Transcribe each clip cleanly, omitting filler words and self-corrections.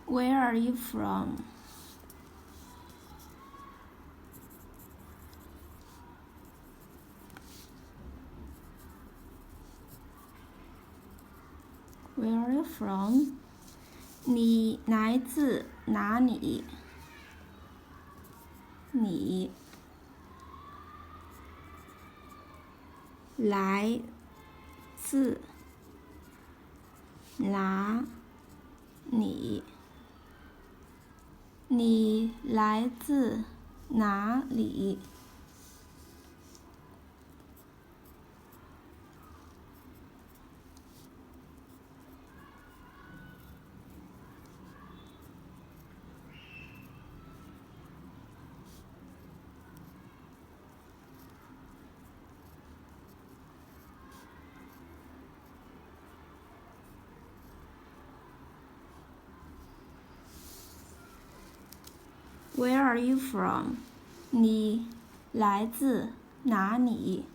Where are you from? Where are you from? 你来自哪里？你来自哪里？你来自哪里？Where are you from? 你来自哪里？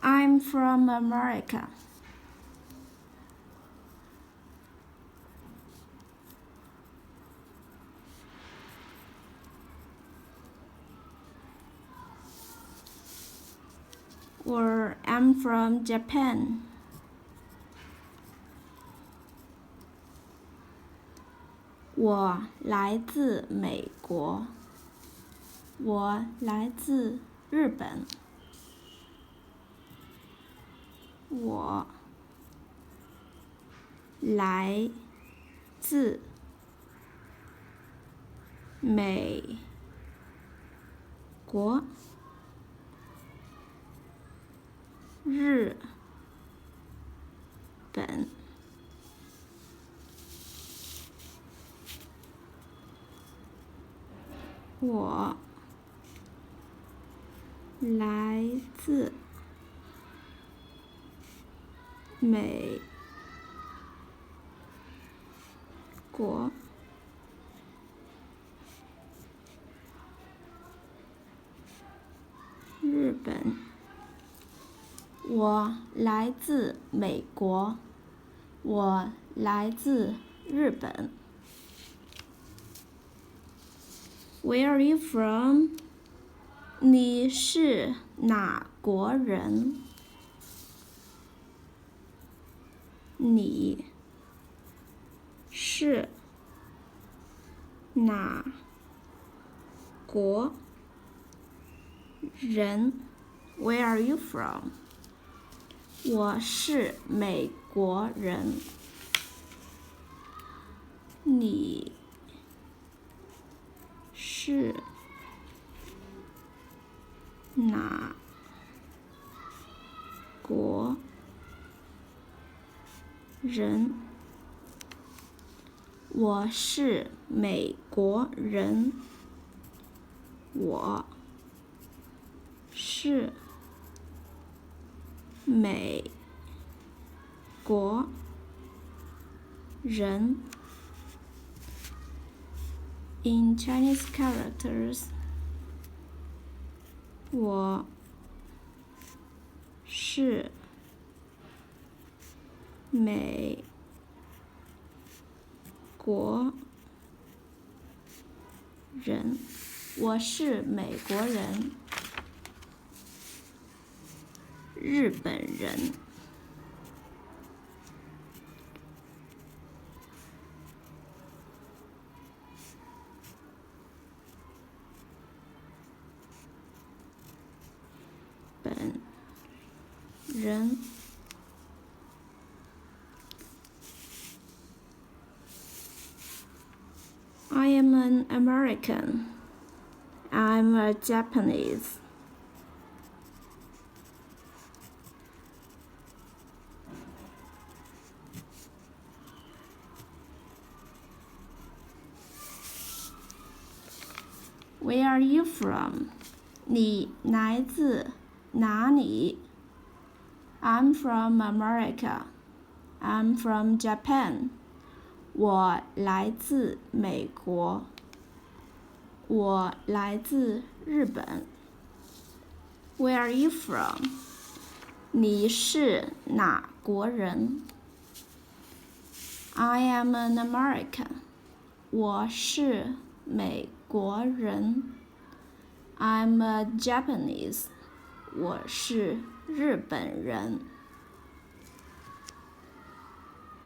I'm from America. I'm from Japan. 我来自美国。我来自日本。我来自美国。日本。我来自美国。日本。我来自美国。我来自日本。Where are you from? 你是哪国人？你是哪国人？ Where are you from? 我是美国人。你是哪国人？我是美国人。我是美国人。In Chinese characters, 我是美国人。我是美国人。日本人。本人。I am an American. I'm a Japanese. Where are you from? 你来自哪里？ I'm from America. I'm from Japan. 我来自美国。我来自日本。Where are you from? 你是哪国人 I am an American. 我是美国人。I'm a Japanese. 我是日本人。